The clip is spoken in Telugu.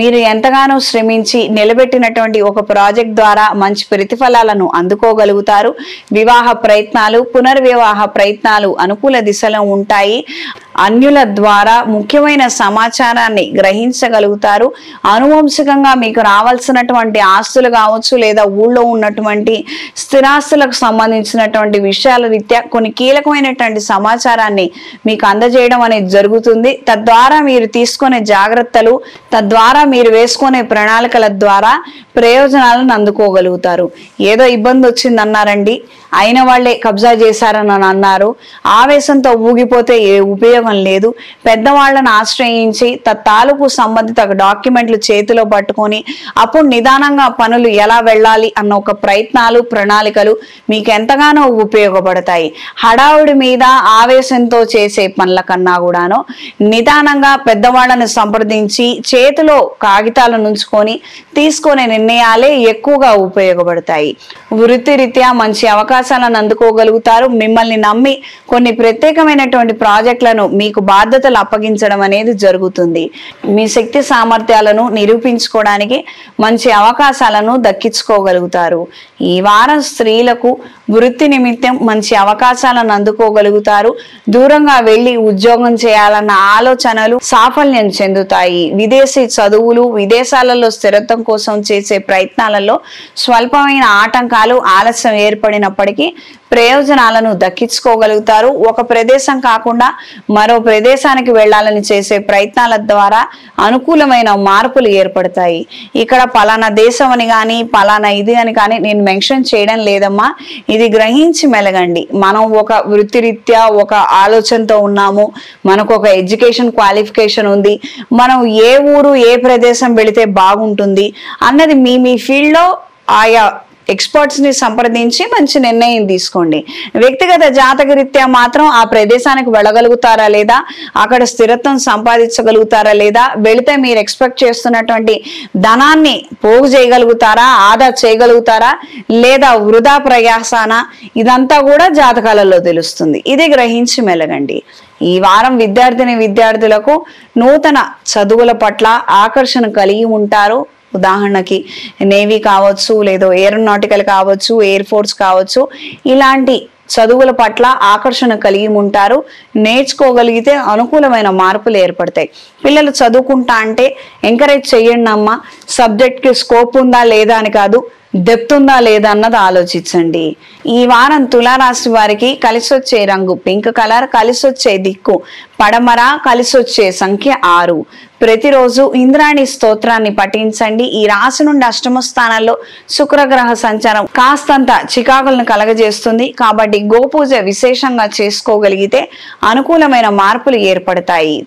మీరు ఎంతగానో శ్రమించి నిలబెట్టినటువంటి ఒక ప్రాజెక్ట్ ద్వారా మంచి ప్రతిఫలాలను అందుకోగలుగుతారు. వివాహ ప్రయత్నాలు, పునర్వివాహ ప్రయత్నాలు అనుకూల దిశలో ఉంటాయి. అన్యుల ద్వారా ముఖ్యమైన సమాచారాన్ని గ్రహించగలుగుతారు. అనువంశికంగా మీకు రావాల్సినటువంటి ఆస్తులు కావచ్చు, లేదా ఊళ్ళో ఉన్నటువంటి స్థిరాస్తులకు సంబంధించినటువంటి విషయాల రీత్యా కొన్ని కీలకమైనటువంటి సమాచారాన్ని మీకు అందజేయడం అనేది జరుగుతుంది. తద్వారా మీరు తీసుకునే జాగ్రత్తలు, తద్వారా మీరు వేసుకునే ప్రణాళికల ద్వారా ప్రయోజనాలను అందుకోగలుగుతారు. ఏదో ఇబ్బంది వచ్చిందన్నారండి, అయిన వాళ్లే కబ్జా చేశారని అన్నారు, ఆవేశంతో ఊగిపోతే ఏ ఉపయోగం లేదు. పెద్దవాళ్లను ఆశ్రయించి తాలూకు సంబంధిత డాక్యుమెంట్లు చేతిలో పట్టుకొని అప్పుడు నిదానంగా పనులు ఎలా వెళ్ళాలి అన్న ఒక ప్రయత్నాలు, ప్రణాళికలు మీకు ఎంతగానో ఉపయోగపడతాయి. హడావుడి మీద ఆవేశంతో చేసే పనుల కన్నా కూడాను నిదానంగా పెద్దవాళ్లను సంప్రదించి చేతిలో కాగితాలను ఉంచుకొని తీసుకునే నిర్ణయాలే ఎక్కువగా ఉపయోగపడతాయి. వృత్తిరీత్యా మంచి అవకాశాలను అందుకోగలుగుతారు. మిమ్మల్ని నమ్మి కొన్ని ప్రత్యేకమైనటువంటి ప్రాజెక్టులను మీకు బాధ్యతలు అప్పగించడం అనేది జరుగుతుంది. మీ శక్తి సామర్థ్యాలను నిరూపించుకోవడానికి మంచి అవకాశాలను దక్కించుకోగలుగుతారు. ఈ వారం స్త్రీలకు వృత్తి నిమిత్తం మంచి అవకాశాలను అందుకోగలుగుతారు. దూరంగా వెళ్లి ఉద్యోగం చేయాలన్న ఆలోచనలు సాఫల్యం చెందుతాయి. విదేశీ చదువులు, విదేశాలలో స్థిరత్వం కోసం చేసే ప్రయత్నాలలో స్వల్పమైన ఆటంకాలు, ఆలస్యం ఏర్పడినప్పటికీ ప్రయోజనాలను దక్కించుకోగలుగుతారు. ఒక ప్రదేశం కాకుండా మరో ప్రదేశానికి వెళ్లాలని చేసే ప్రయత్నాల ద్వారా అనుకూలమైన మార్పులు ఏర్పడతాయి. ఇక్కడ పలానా దేశం అని కానీ పలానా ఇది అని కానీ నేను మెన్షన్ చేయడం లేదమ్మా. ఇది గ్రహించి మెలగండి. మనం ఒక వృత్తిరీత్యా ఒక ఆలోచనతో ఉన్నాము, మనకు ఒక ఎడ్యుకేషన్ క్వాలిఫికేషన్ ఉంది, మనం ఏ ఊరు ఏ ప్రదేశం వెళితే బాగుంటుంది అన్నది మీ ఫీల్డ్లో ఆయా ఎక్స్పర్ట్స్ ని సంప్రదించి మంచి నిర్ణయం తీసుకోండి. వ్యక్తిగత జాతకరీత్యా మాత్రం ఆ ప్రదేశానికి వెళ్ళగలుగుతారా లేదా, అక్కడ స్థిరత్వం సంపాదించగలుగుతారా లేదా, వెళితే మీరు ఎక్స్పెక్ట్ చేస్తున్నటువంటి ధనాన్ని పోగు చేయగలుగుతారా, ఆదా చేయగలుగుతారా, లేదా వృధా ప్రయాసాన, ఇదంతా కూడా జాతకాలలో తెలుస్తుంది. ఇది గ్రహించి మెలగండి. ఈ వారం విద్యార్థులకు నూతన చదువుల పట్ల ఆకర్షణ కలిగి ఉంటారు. ఉదాహరణకి నేవీ కావచ్చు, లేదా ఏరోనాటికల్ కావచ్చు, ఎయిర్ ఫోర్స్ కావచ్చు, ఇలాంటి చదువుల పట్ల ఆకర్షణ కలిగి ఉంటారు. నేర్చుకోగలిగితే అనుకూలమైన మార్పులు ఏర్పడతాయి. పిల్లలు చదువుకుంటా అంటే ఎంకరేజ్ చేయండి అమ్మా. సబ్జెక్ట్కి స్కోప్ ఉందా లేదా అని కాదు, డెప్త్ ఉందా లేదా అన్నది ఆలోచించండి. ఈ వారం తులారాశి వారికి కలిసొచ్చే రంగు పింక్ కలర్, కలిసొచ్చే దిక్కు పడమర, కలిసొచ్చే సంఖ్య 6. ప్రతిరోజు ఇంద్రాణి స్తోత్రాన్ని పఠించండి. ఈ రాశి నుండి అష్టమ స్థానంలో శుక్రగ్రహ సంచారం కాస్తంత చికాకులను కలగజేస్తుంది. కాబట్టి గోపూజ విశేషంగా చేసుకోగలిగితే అనుకూలమైన మార్పులు ఏర్పడతాయి.